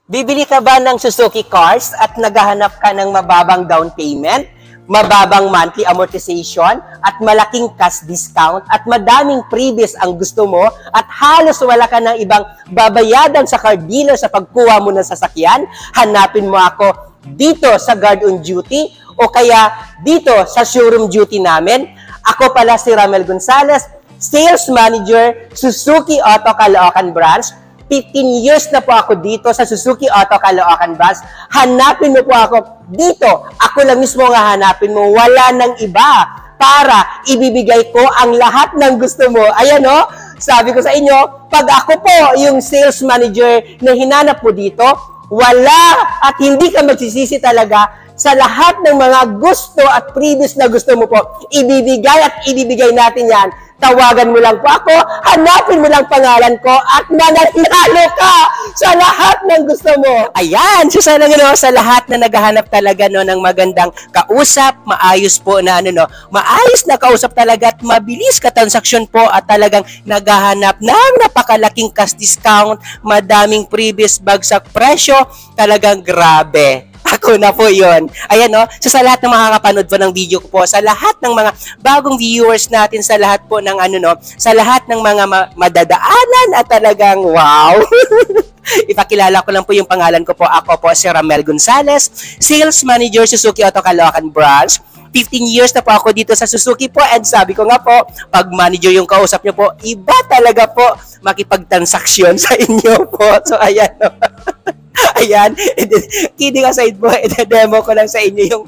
Bibili ka ba ng Suzuki cars at naghahanap ka ng mababang down payment, mababang monthly amortization, at malaking cash discount, at madaming freebies ang gusto mo, at halos wala ka ng ibang babayadan sa car dealer sa pagkuha mo ng sasakyan? Hanapin mo ako dito sa Guard on Duty o kaya dito sa showroom duty namin. Ako pala si Ramel Gonzalez, Sales Manager, Suzuki Auto Caloocan Branch. 15 years na po ako dito sa Suzuki Auto Caloocan Branch. Hanapin mo po ako dito. Ako lang mismo nga hanapin mo. Wala nang iba para ibibigay ko ang lahat ng gusto mo. Ayan o, sabi ko sa inyo, pag ako po yung sales manager na hinanap po dito, wala at hindi ka magsisisi talaga sa lahat ng mga gusto at previous na gusto mo po. Ibibigay natin yan. Tawagan mo lang po ako, hanapin mo lang pangalan ko, at mananalo ka sa lahat ng gusto mo. Ayan, so sana sa lahat na naghahanap talaga ng magandang kausap, maayos po na maayos na kausap talaga at mabilis ka transaksyon po at talagang naghahanap ng napakalaking cash discount, madaming previous bagsak presyo, talagang grabe. Ako na po yun. Ayan so sa lahat ng makakapanood po ng video ko po, sa lahat ng mga bagong viewers natin, sa lahat po ng sa lahat ng mga madadaanan at talagang wow. Ipakilala ko lang po yung pangalan ko po. Ako po si Ramel Gonzalez, Sales Manager Suzuki Auto Caloocan Branch. 15 years na po ako dito sa Suzuki po, and sabi ko nga po, pag manager yung kausap nyo po, iba talaga po makipagtransaksyon sa inyo po. So ayan Ayan, kidding aside po, ito-demo ko lang sa inyo yung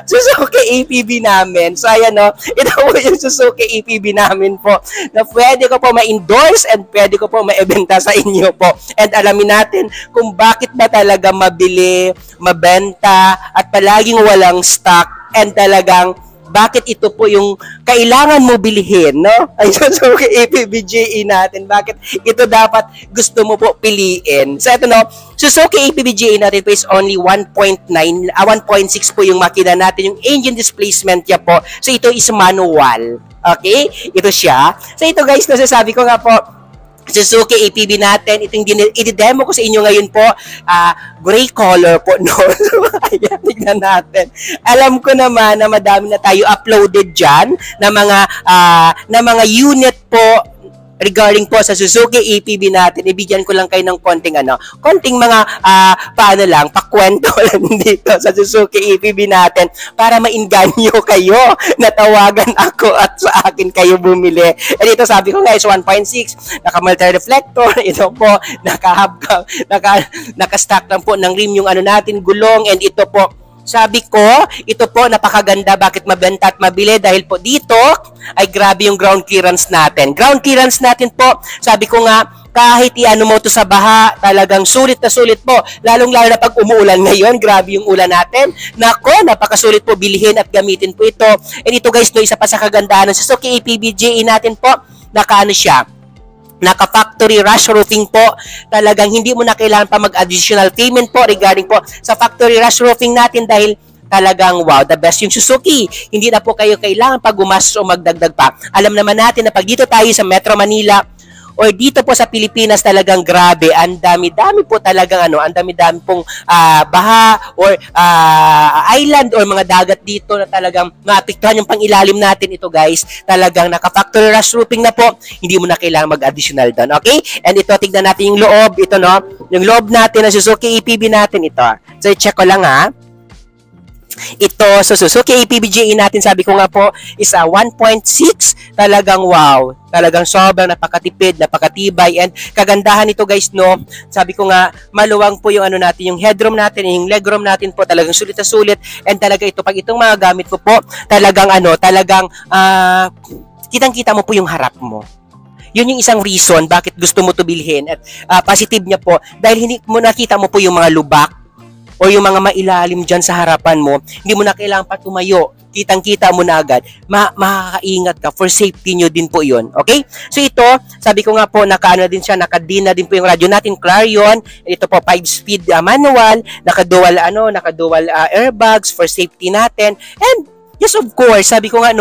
Suzuki APB namin. So ayan ito po yung Suzuki APB namin po na pwede ko po ma-endorse and pwede ko po ma-ebenta sa inyo po. And alamin natin kung bakit ba talaga mabili, mabenta, at palaging walang stock, and talagang bakit ito po yung kailangan mo bilhin, Ay Suzuki APB-GE natin. Bakit ito dapat gusto mo po piliin? So ito Suzuki APB-GE natin po is only 1.6 po yung makina natin. Yung engine displacement niya po. So ito is manual. Okay? Ito siya. So ito guys, nasasabi ko nga po, Suzuki APB natin, itong i-demo ko sa inyo ngayon po, gray color po, So, ayan, tignan natin. Alam ko naman na madami na tayo uploaded dyan na mga unit po regarding po sa Suzuki APB natin. Ibigyan ko lang kayo ng konting mga pakwento lang dito sa Suzuki APB natin para mainganyo kayo na tawagan ako at sa akin kayo bumili. And ito sabi ko nga is 1.6, naka-multi-reflector, ito po, naka-stack lang po ng rim yung natin, gulong, and ito po, sabi ko, ito po, napakaganda. Bakit mabenta at mabili? Dahil po dito, ay grabe yung ground clearance natin. Ground clearance natin po, sabi ko nga, kahit iano mo to sa baha, talagang sulit na sulit po. Lalong-lalo na pag umuulan ngayon, grabe yung ulan natin. Nako, napakasulit po bilhin at gamitin po ito. And ito guys, isa pa sa kagandahan ng Suzuki APB-GE natin po, siya, naka-factory rush roofing po. Talagang hindi mo na kailangan pa mag-additional payment po regarding po sa factory rush roofing natin dahil talagang wow, the best yung Suzuki. Hindi na po kayo kailangan pag gumastos o magdagdag pa. Alam naman natin na pag dito tayo sa Metro Manila or dito po sa Pilipinas, talagang grabe, ang dami-dami po talagang ang dami-dami pong baha or island or mga dagat dito na talagang maapektuhan yung pangilalim natin. Ito guys, talagang naka-factory rush roofing na po, hindi mo na kailangan mag-additional doon, okay? And ito, tignan natin yung loob, ito yung loob natin na Suzuki APB natin, ito. So, i-check ko lang Ito, so Suzuki APB-GE natin, sabi ko nga po, is 1.6. Talagang wow. Talagang sobrang napakatipid, napakatibay, and kagandahan nito guys, sabi ko nga, maluwang po yung natin, yung headroom natin, yung legroom natin po, talagang sulit na sulit, and talaga ito, pag itong mga gamit ko po, talagang kitang-kita mo po yung harap mo. Yun yung isang reason bakit gusto mo to bilhin, at positive niya po, dahil hindi mo nakita mo po yung mga lubak, o yung mga mailalim dyan sa harapan mo, hindi mo na kailangan pa tumayo. Kitang-kita mo na agad. Makakaingat ka. For safety nyo din po yun. Okay? So ito, sabi ko nga po, din siya, naka-din na din po yung radyo natin, Clarion. Ito po, 5-speed manual, naka-dual airbags for safety natin. And yes, of course, sabi ko nga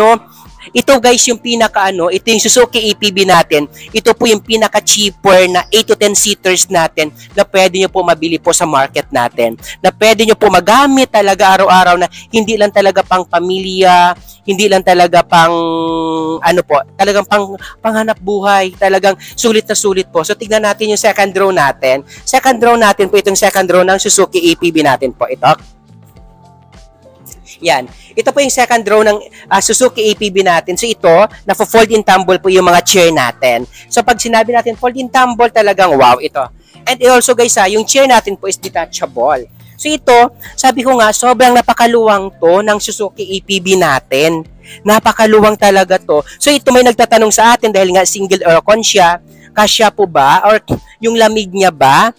ito guys yung ito yung Suzuki APB natin. Ito po yung pinaka-cheaper na 8 to 10 seaters natin na pwede nyo po mabili po sa market natin. Na pwede nyo po magamit talaga araw-araw na hindi lang talaga pang pamilya, hindi lang talaga pang talagang panghanap buhay, talagang sulit na sulit po. So tignan natin yung second row natin. Second row natin po itong second row ng Suzuki APB natin po. Ito. Yan. Ito po yung second row ng Suzuki APB natin. So ito, na-fold in tumble po yung mga chair natin. So pag sinabi natin fold in tumble, talagang wow ito. And also guys, yung chair natin po is detachable. So ito, sabi ko nga, sobrang napakaluwang to ng Suzuki APB natin. Napakaluwang talaga to. So ito may nagtatanong sa atin dahil nga single aircon siya. Kasya po ba? Or yung lamig niya ba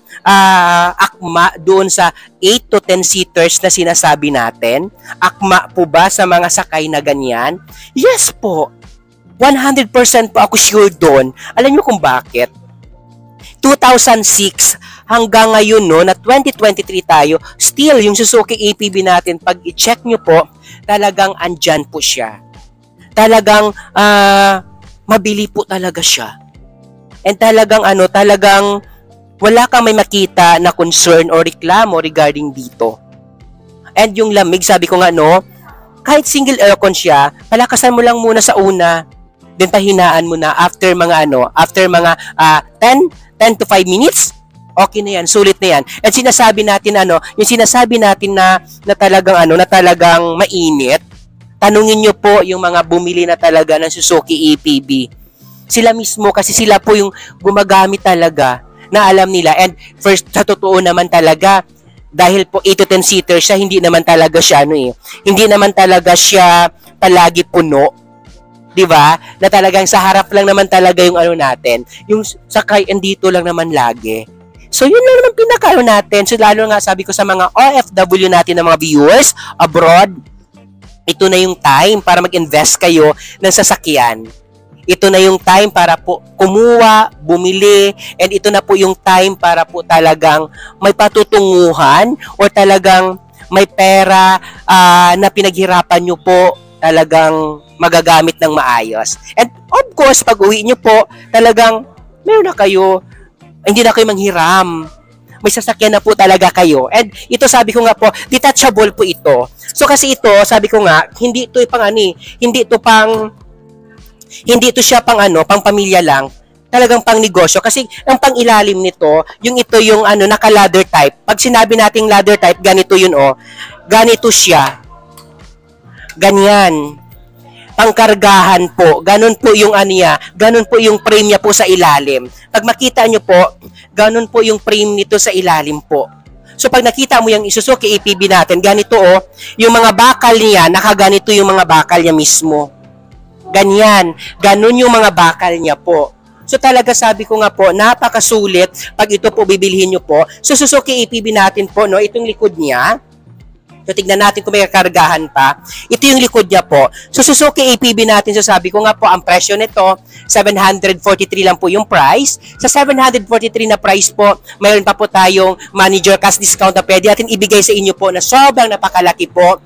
akma doon sa 8 to 10 seaters na sinasabi natin? Akma po ba sa mga sakay na ganyan? Yes po. 100% po ako sure doon. Alam niyo kung bakit? 2006 hanggang ngayon no, na 2023 tayo, still yung Suzuki APB natin, pag i-check nyo po, talagang andyan po siya. Talagang mabili po talaga siya. And talagang talagang wala kang may makita na concern o reklamo regarding dito. And yung lamig, sabi ko nga no, kahit single aircon siya, palakasan mo lang muna sa una, then pahinaan mo na after mga 10 to 5 minutes, okay na yan, sulit na yan. And sinasabi natin yung sinasabi natin na talagang mainit, tanungin nyo po yung mga bumili na talaga ng Suzuki APB. Sila mismo kasi sila po yung gumagamit talaga na alam nila. And first, sa totoo naman talaga, dahil po 8 to 10 seater siya, hindi naman talaga siya hindi naman talaga siya palagi puno. 'Di ba? Na talagang sa harap lang naman talaga yung natin. Yung sakay andito lang naman lagi. So yun lang naman pinaka natin. So lalo nga sabi ko sa mga OFW natin na mga viewers abroad, ito na yung time para mag-invest kayo ng sasakyan. Ito na yung time para po kumuha, bumili, and ito na po yung time para po talagang may patutunguhan o talagang may pera na pinaghirapan nyo po talagang magagamit ng maayos. And of course, pag uwi nyo po, talagang meron na kayo, hindi na kayo manghiram. May sasakyan na po talaga kayo. And ito sabi ko nga po, detachable po ito. So kasi ito, sabi ko nga, hindi ito hindi ito siya pang pamilya lang, talagang pang negosyo. Kasi ang pang ilalim nito, ito yung naka-ladder type. Pag sinabi nating ladder type, ganito yun ganito siya. Ganyan. Pangkargahan po. Ganun po yung ganun po yung frame niya po sa ilalim. Pag makita nyo po, ganun po yung frame nito sa ilalim po. So pag nakita mo yung Suzuki APB natin, ganito yung mga bakal niya, nakaganito yung mga bakal niya mismo. Ganyan. Ganun yung mga bakal niya po. So talaga sabi ko nga po, napakasulit pag ito po bibilhin nyo po. So Suzuki APB natin po, itong likod niya. So tignan natin kung may kakargahan pa. Ito yung likod niya po. So Suzuki APB natin, so sabi ko nga po, ang presyo nito, 743 lang po yung price. Sa 743 na price po, mayroon pa po tayong manager cash discount na pwede natin ibigay sa inyo po na sobrang napakalaki po.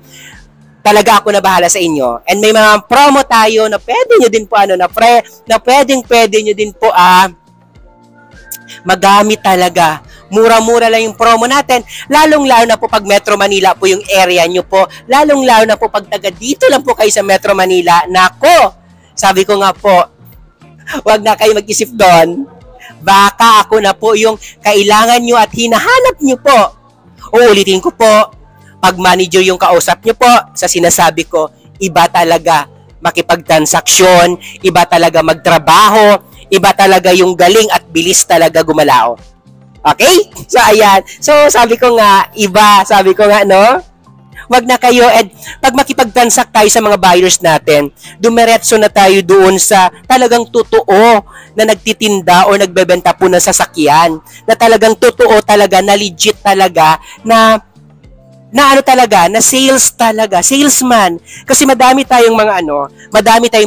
Talaga ako na bahala sa inyo. And may mga promo tayo na pwede nyo din po na pwede nyo din po magamit talaga. Mura-mura lang yung promo natin. Lalong-lalo na po pag Metro Manila po yung area nyo po. Lalong-lalo na po pag taga dito lang po kayo sa Metro Manila. Nako, sabi ko nga po, wag na kayo mag-isip doon. Baka ako na po yung kailangan nyo at hinahanap nyo po. Uulitin ko po, pag manager yung kausap nyo po, sa sinasabi ko, iba talaga makipagtransaksyon, iba talaga magtrabaho, iba talaga yung galing at bilis talaga gumalao. Okay? So, ayan. So, sabi ko nga, wag na kayo, and pag makipag-transact tayo sa mga buyers natin, dumiretso na tayo doon sa talagang totoo na nagtitinda o nagbebenta po ng sasakyan, na talagang totoo talaga, na legit talaga, na sales talaga, salesman. Kasi madami tayong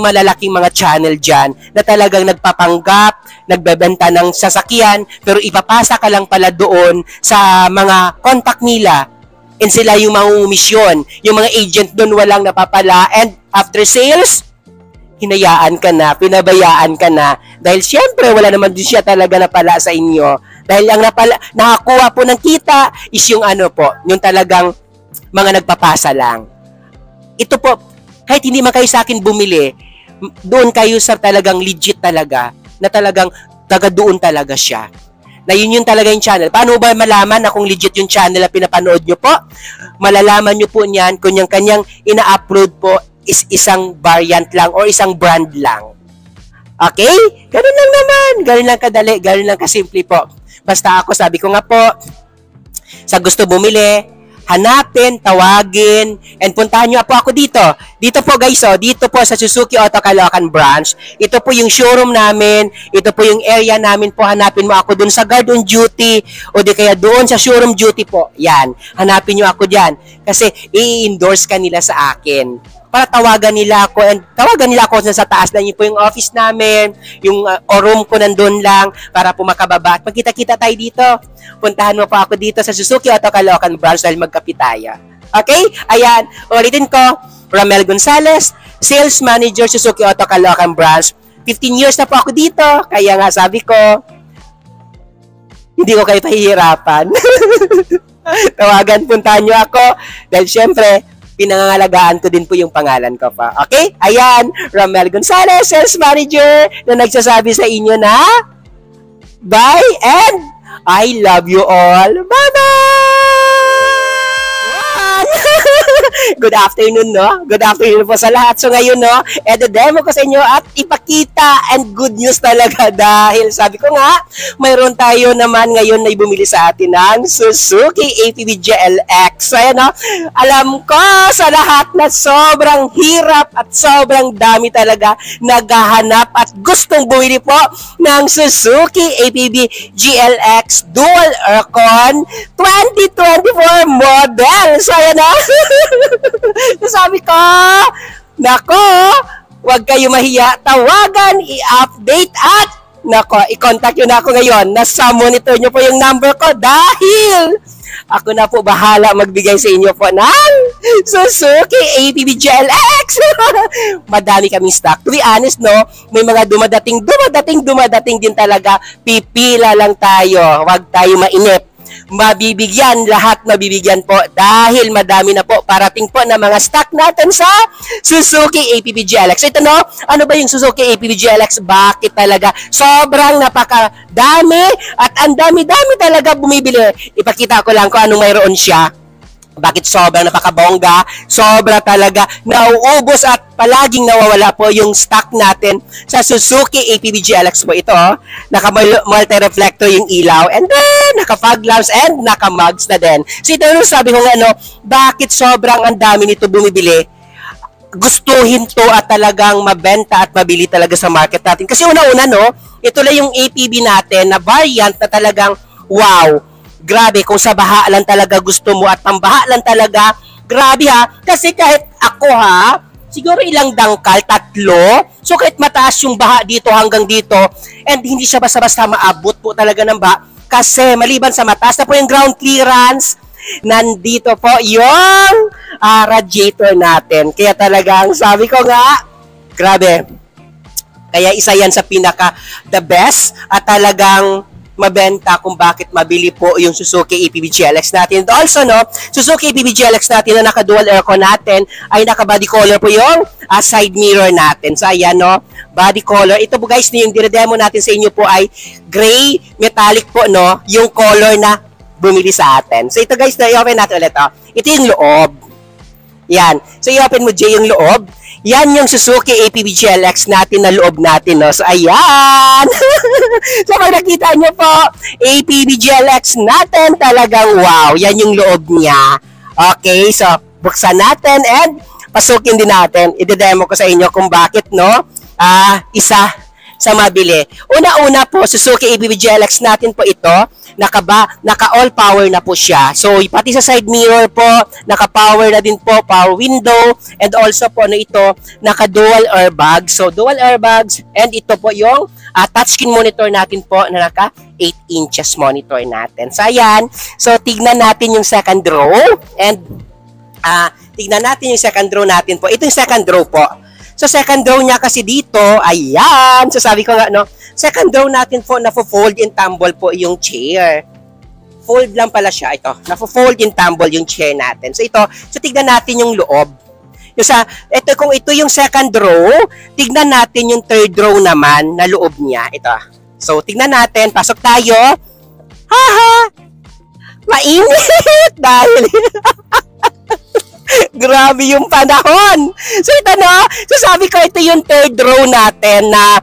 malalaking mga channel dyan na talagang nagpapanggap, nagbebenta ng sasakyan, pero ipapasa ka lang pala doon sa mga contact nila. And sila yung mangungumisyon. Yung mga agent doon walang napapala. And after sales, hinayaan ka na, pinabayaan ka na. Dahil syempre, wala naman din siya talaga napala sa inyo. Dahil ang nakakuha po ng kita is yung ano po, yung talagang mga nagpapasa lang. Ito po, kahit hindi man kayo sa akin bumili, doon kayo sa talagang legit talaga, na talagang taga doon talaga siya. Na yun talaga yung channel. Paano ba malaman na kung legit yung channel na pinapanood nyo po? Malalaman nyo po niyan kung yung kanyang ina-upload po is isang variant lang or isang brand lang. Okay? Ganun lang naman. Ganun lang kadali. Ganun lang kasimple po. Basta ako, sabi ko nga po, sa gusto bumili, hanapin, tawagin, and puntahan nyo po ako dito. Dito po guys, dito po sa Suzuki Auto Caloocan branch. Ito po yung showroom namin. Ito po yung area namin po. Hanapin mo ako dun sa guard on duty o di kaya doon sa showroom duty po. Yan. Hanapin nyo ako dyan. Kasi i-endorse ka nila sa akin. Para tawagan nila ako and tawagan nila ako sa taas na yun po yung office namin, yung room ko nandun lang para po makababa at magkita-kita tayo dito. Puntahan mo pa ako dito sa Suzuki Auto Caloocan branch dahil magkapitaya. Okay? Ayan, ulitin ko, Ramel Gonzalez, Sales Manager Suzuki Auto Caloocan branch. 15 years na po ako dito, kaya nga sabi ko, hindi ko kayo pahihirapan. Tawagan, puntahan nyo ako dahil syempre, pinangangalagaan ko din po yung pangalan ko pa. Okay? Ayan, Ramel Gonzalez, Sales Manager, na nagsasabi sa inyo na bye and I love you all. Bye-bye! Good afternoon, no? Good afternoon po sa lahat. So ngayon, no, demo ko sa inyo at ipakita and good news talaga dahil sabi ko nga, mayroon tayo naman ngayon na bumili sa atin ng Suzuki APB GLX. Ayan, no? Alam ko sa lahat na sobrang hirap at sobrang dami talaga naghahanap at gustong bumili po ng Suzuki APB GLX Dual Aircon 2024 model. So ayan, no? Sabi ko, nako, huwag kayo mahiya, tawagan, i-update at nako, i-contact nyo na ako ngayon. Nasa monitor nyo po yung number ko dahil ako na po bahala magbigay sa inyo po ng Suzuki APB GLX. Madami kaming stock. To be honest, no, may mga dumating din talaga. Pipila lang tayo. Huwag tayo mainip. Mabibigyan, lahat mabibigyan po dahil madami na po parating po na mga stock natin sa Suzuki APB GLX. Ito, no, ano ba yung Suzuki APB GLX? Bakit talaga? Sobrang napakadami at ang dami-dami talaga bumibili. Ipakita ko lang kung anong mayroon siya. Bakit sobrang napakabongga, sobra talaga nauubos at palaging nawawala po yung stock natin sa Suzuki APB GLX po ito. Naka-multi-reflector yung ilaw and then naka-fog lamps and naka-mugs na din. So ito yung sabi ko nga, bakit sobrang ang dami nito bumibili? Gustuhin to at talagang mabenta at mabili talaga sa market natin. Kasi una-una, no, ito lang yung APB natin na variant na talagang wow. Grabe, kung sa baha lang talaga gusto mo at pambaha lang talaga, grabe ha. Kasi kahit ako ha, siguro ilang dangkal, 3. So kahit mataas yung baha dito hanggang dito, and hindi siya basta-basta maabot po talaga ng baha. Kasi maliban sa mataas na po yung ground clearance, nandito po yung radiator natin. Kaya talagang sabi ko nga, grabe. Kaya isa yan sa pinaka the best at talagang mabenta kung bakit mabili po yung Suzuki APB GLX natin. And also, no, Suzuki APB GLX natin na naka-dual aircon natin ay naka-body color po yung side mirror natin. So, ayan, no, body color. Ito po guys, yung dinedemo natin sa inyo po ay gray metallic po, no, yung color na bumili sa atin. So, ito guys, i-open natin ulit, oh. Ito yung loob. Yan. So, i-open mo, Jay, yung loob. Yan yung Suzuki APB GLX natin na loob natin, no? So, ayan! So, pag nakita nyo po, APB GLX natin, talagang wow! Yan yung loob niya. Okay, so, buksan natin and pasukin din natin. I-demo ko sa inyo kung bakit, no? Isa sa mabili. Una-una po, Suzuki APB GLX natin po ito, naka-all power na po siya. So, pati sa side mirror po, naka-power na din po, power window, and also po na ito, naka-dual airbags. So, dual airbags, and ito po yung touchscreen monitor natin po na naka 8 inches monitor natin. So, ayan. So, tignan natin yung second row, and tignan natin yung second row natin po. Ito yung second row po. Sa second row niya kasi dito, ayan, so sabi ko nga, no, second row natin po, na-fold and tumble po yung chair. Fold lang pala siya, ito, na-fold and tumble yung chair natin. So ito, so tignan natin yung loob. Yung ito, kung ito yung second row, tignan natin yung third row naman na loob niya. Ito. So, tignan natin, pasok tayo. Haha! Mainit! Dahil grabe yung panahon. So ito, no, so sabi ko ito yung third row natin na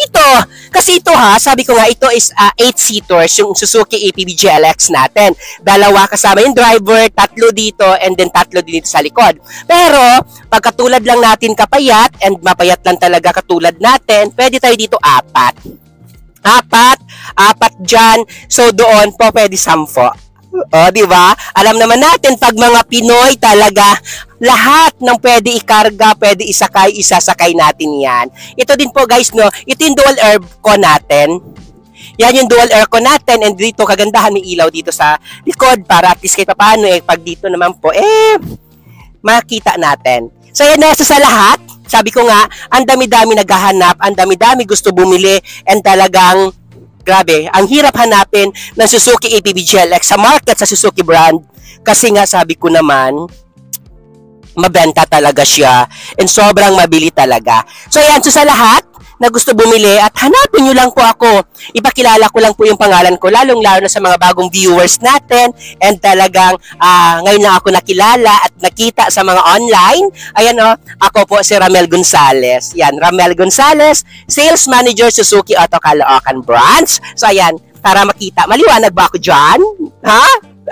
ito, kasi ito ha, sabi ko nga ito is 8-seaters yung Suzuki APB GLX natin. Dalawa kasama yung driver, tatlo dito, and then tatlo dito sa likod. Pero, pagkatulad lang natin kapayat, and mapayat lang talaga katulad natin, pwede tayo dito apat dyan. So, doon po pwede 10. Di ba? Alam naman natin, pag mga Pinoy talaga, lahat ng pwede ikarga, pwede isakay, isasakay natin yan. Ito din po guys, no, ito yung dual aircon natin. Yan yung dual aircon natin, and dito kagandahan, may ilaw dito sa likod para at least kahit paano, pag dito naman po, makita natin. So yan na, sa lahat, sabi ko nga, ang dami-dami naghahanap, ang dami-dami gusto bumili, and talagang grabe, ang hirap hanapin ng Suzuki APB GLX sa market sa Suzuki brand. Kasi nga sabi ko naman, mabenta talaga siya and sobrang mabili talaga. So ayan, so sa lahat na gusto bumili at hanapin nyo lang po ako. Ipakilala ko lang po yung pangalan ko, lalong-lalo na sa mga bagong viewers natin, and talagang ngayon lang ako nakilala at nakita sa mga online. Ayan ako po si Ramel Gonzales. Yan, Ramel Gonzales, Sales Manager Suzuki Auto Caloocan Branch. So ayan, para makita. Maliwanag ba ako dyan? Ha?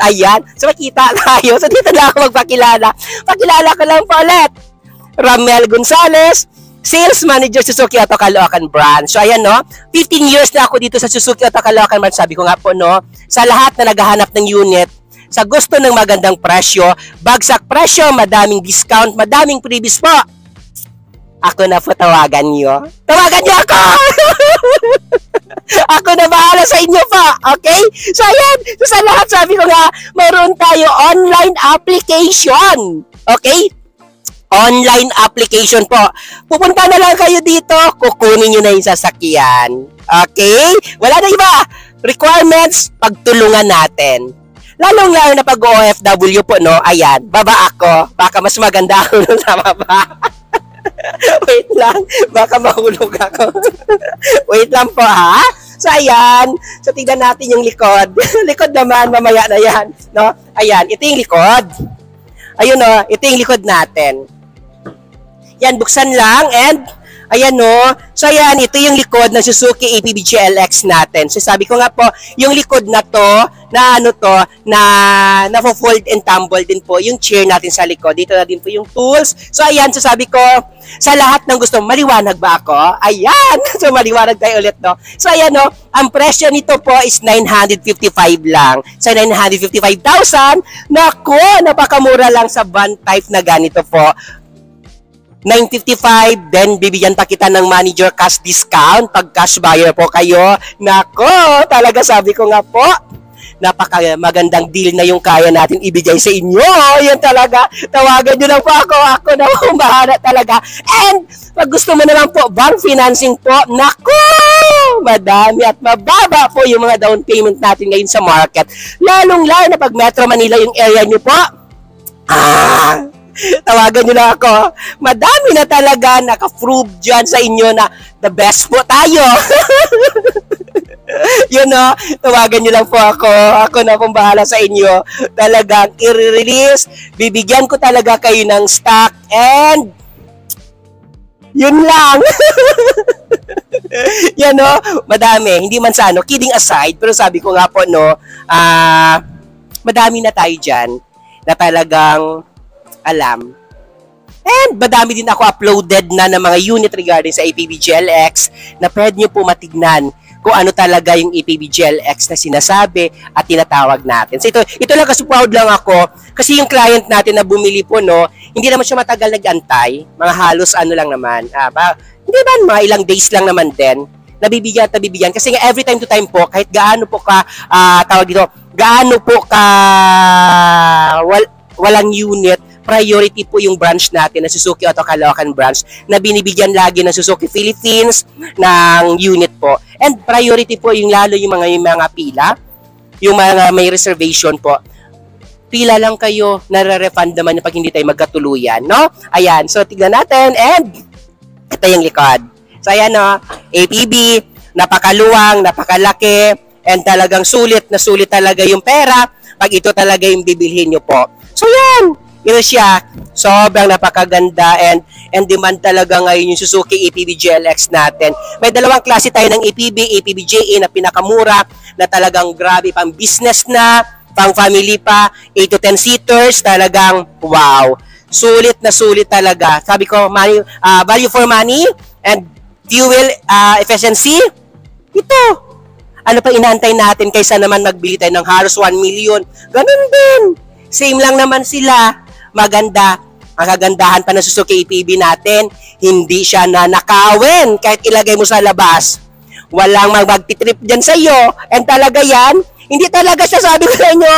Ayan, so makita tayo. So dito na ako magpakilala. Pakilala ko lang po ulit. Ramel Gonzales, Sales Manager Suzuki Auto Caloocan Branch. So ayan, no, 15 years na ako dito sa Suzuki Auto Caloocan Branch. Sabi ko nga po, no, sa lahat na naghahanap ng unit, sa gusto ng magandang presyo, bagsak presyo, madaming discount, madaming previous po, ako na po tawagan nyo. Tawagan nyo ako! Ako na bahala sa inyo po, okay? So ayan, so sa lahat sabi ko nga, mayroon tayo online application, okay? Online application po. Pupunta na lang kayo dito, kukunin nyo na yung sasakyan. Okay? Wala na iba. Requirements, pagtulungan natin. Lalong-lalo na pag OFW po, no? Ayan, baba ako. Baka mas maganda ako nung sa baba. Wait lang, baka mahulog ako. Wait lang po, ha? So, ayan. So, tignan natin yung likod. Likod naman, mamaya na yan. No? Ayan, ito yung likod. Ayun, no? Ito yung likod natin. Yan, buksan lang, and ayan, no. So ayan, ito yung likod ng Suzuki APB GLX natin. So sabi ko nga po, yung likod na to, na ano to, na fold and tumble din po yung chair natin sa likod. Dito na din po yung tools. So ayan, so sabi ko, sa lahat ng gusto, maliwanag ba ako? Ayan, so maliwanag tayo ulit, no. So ayan, no, ang presyo nito po is 955 lang. Sa 955,000, nako, napakamura lang sa van type na ganito po. 955, then bibigyan pa kita ng manager cash discount pag cash buyer po kayo. Nako, talaga sabi ko nga po, napaka magandang deal na yung kaya natin ibigay sa inyo. Yan talaga, tawagan nyo lang po ako na bahala talaga. And pag gusto mo naman po, bank financing po, nako, madami at mababa po yung mga down payment natin ngayon sa market. Lalong-lalo na pag Metro Manila yung area nyo po, tawagan nyo lang ako. Madami na talaga naka-prove dyan sa inyo na the best po tayo. Yun, no, tawagan nyo lang po ako. Ako na pong bahala sa inyo. Talagang i-release. Bibigyan ko talaga kayo ng stock, and yun lang. Yan, no, madami. Hindi man sa ano, kidding aside, pero sabi ko nga po, no, madami na tayo dyan na talagang alam. And madami din ako uploaded na ng mga unit regarding sa APB GLX na pwede nyo po matignan kung ano talaga yung APB GLX na sinasabi at tinatawag natin. So ito lang, kasi proud lang ako kasi yung client natin na bumili po, no, hindi naman siya matagal nag-antay. Mga halos ano lang naman. Hindi ba, mga ilang days lang naman din. Nabibigyan at nabibigyan. Kasi nga every time to time po, kahit gaano po ka, tawag dito, gaano po ka walang unit, priority po yung branch natin na Suzuki Auto Caloocan branch na binibigyan lagi ng Suzuki Philippines ng unit po. And priority po yung lalo yung mga pila, yung mga may reservation po. Pila lang kayo, nare-refund naman pag hindi tayo magkatuluyan, no? Ayan, so tignan natin and ito yung likod. So ayan, no? APB, napakaluwang, napakalaki, and talagang sulit na sulit talaga yung pera pag ito talaga yung bibilhin nyo po. So yan, ito siya. Sobrang napakaganda and demand talaga ngayon yung Suzuki APB GLX natin. May dalawang klase tayo ng APB, APB JA na pinakamura na talagang grabe pang business na, pang family pa, 8 to 10 seaters, talagang wow. Sulit na sulit talaga. Sabi ko, money, value for money and fuel efficiency. Ito. Ano pa inaantay natin kaysa naman magbili tayo ng halos 1 million? Ganun din. Same lang naman sila. Maganda. Ang kagandahan pa ng Suzuki APB natin, hindi siya nanakawin kahit ilagay mo sa labas. Walang magtitrip dyan sa iyo. And talaga yan, hindi talaga siya, sabi ko sa inyo,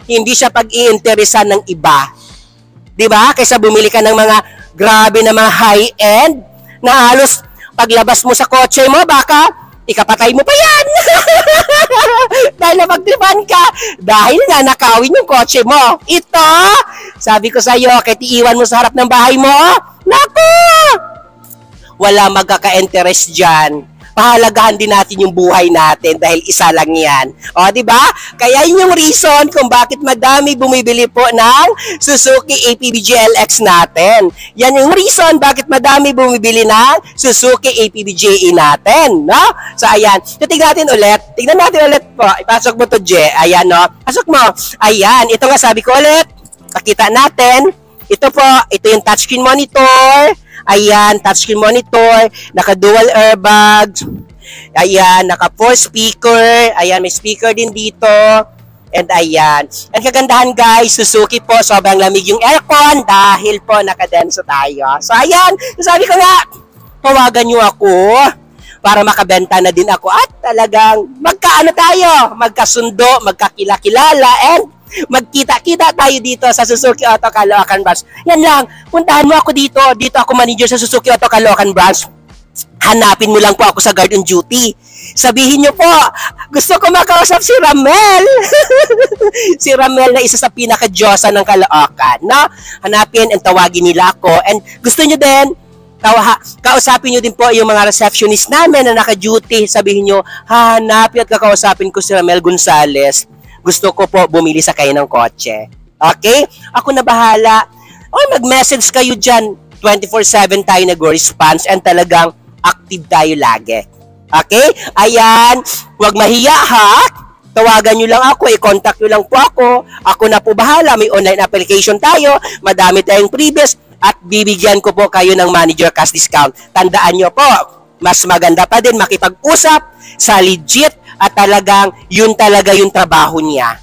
hindi siya pag-iinteresan ng iba. Diba? Kaysa bumili ka ng mga grabe na mga high-end na halos paglabas mo sa kotse mo, baka ikapatay mo pa yan. Dahil napagtripan ka. Dahil nga nakawin yung kotse mo. Ito, sabi ko sa iyo, kahit iiwan mo sa harap ng bahay mo, naku! Wala magkaka-interest dyan. Pahalagahan din natin yung buhay natin dahil isa lang yan. O, di ba? Kaya yun yung reason kung bakit madami bumibili po ng Suzuki APB GLX natin. Yan yung reason bakit madami bumibili ng Suzuki APB JE natin. No? So, ayan. So, tignan natin ulit po. Ipasok mo to, Je. Ayan, no? Pasok mo. Ayan. Ito nga sabi ko ulit. Pakita natin. Ito po. Ito yung touchscreen monitor. Ayan, touchscreen monitor, naka-dual airbags, ayan, naka-4 speaker, ayan, may speaker din dito, and ayan. Ang kagandahan guys, Suzuki po, sobrang lamig yung aircon dahil po nakadenso tayo. So ayan, sabi ko nga, tawagan nyo ako para makabenta na din ako at talagang magkaano tayo, magkasundo, magkakilala, and magkita-kita tayo dito sa Suzuki Auto Caloocan branch. Yan lang, puntahan mo ako dito. Dito ako manager sa Suzuki Auto Caloocan branch. Hanapin mo lang po ako sa guard on duty. Sabihin nyo po, gusto ko makausap si Ramel. Si Ramel na isa sa pinaka-diyosa ng Caloocan. No? Hanapin and tawagin nila ako. And gusto nyo din, kausapin nyo din po yung mga receptionist namin na naka-duty. Sabihin nyo, hanapin at kakausapin ko si Ramel Gonzales. Gusto ko po bumili sa kayo ng kotse. Okay? Ako na bahala. O mag-message kayo dyan. 24/7 tayo nag-response and talagang active tayo lagi. Okay? Ayan. Huwag mahiya ha. Tawagan nyo lang ako. I-contact nyo lang po ako. Ako na po bahala. May online application tayo. Madami tayong previous. At bibigyan ko po kayo ng manager cash discount. Tandaan nyo po. Mas maganda pa din makipag-usap sa legit at talagang yun talaga yung trabaho niya.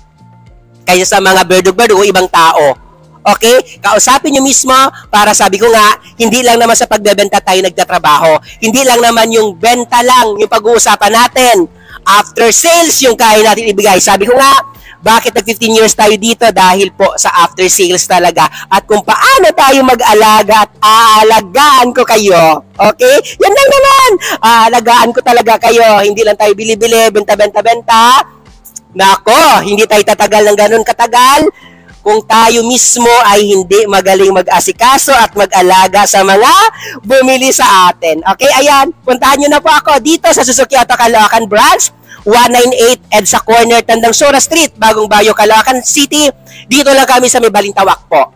Kaysa sa mga berdog-berdog o ibang tao. Okay? Kausapin nyo mismo para sabi ko nga, hindi lang naman sa pagbebenta tayo nagtatrabaho. Hindi lang naman yung benta lang yung pag-uusapan natin. After sales yung kaya natin ibigay. Sabi ko nga, bakit nag 15 years tayo dito? Dahil po sa after sales talaga. At kung paano tayo mag-alaga at aalagaan ko kayo. Okay? Yan lang naman. Aalagaan ko talaga kayo. Hindi lang tayo bili-bili, benta-benta-benta. Nako, hindi tayo tatagal ng ganun katagal. Kung tayo mismo ay hindi magaling mag-asikaso at mag-alaga sa mga bumili sa atin. Okay, ayan. Puntahan nyo na po ako dito sa Suzuki Auto Caloocan branch. 198 EDSA Corner, Tandang Sora Street, Bagong Bayo, Caloocan City. Dito lang kami sa may Balintawak po.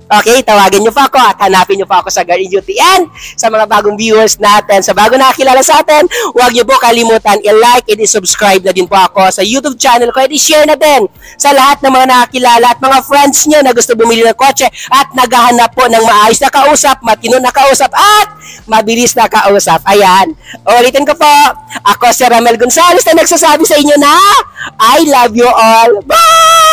Okay, tawagin nyo pa ako at hanapin nyo pa ako sa Guard Duty. And sa mga bagong viewers natin, sa bago nakakilala sa atin, huwag nyo po kalimutan i-like and i-subscribe na din po ako sa YouTube channel ko at i-share na din sa lahat ng mga nakakilala at mga friends nyo na gusto bumili ng kotse at naghahanap po ng maayos na kausap, matino na kausap at mabilis na kausap. Ayan. Ulitin ko po, ako si Ramel Gonzales na nagsasabi sa inyo na I love you all. Bye!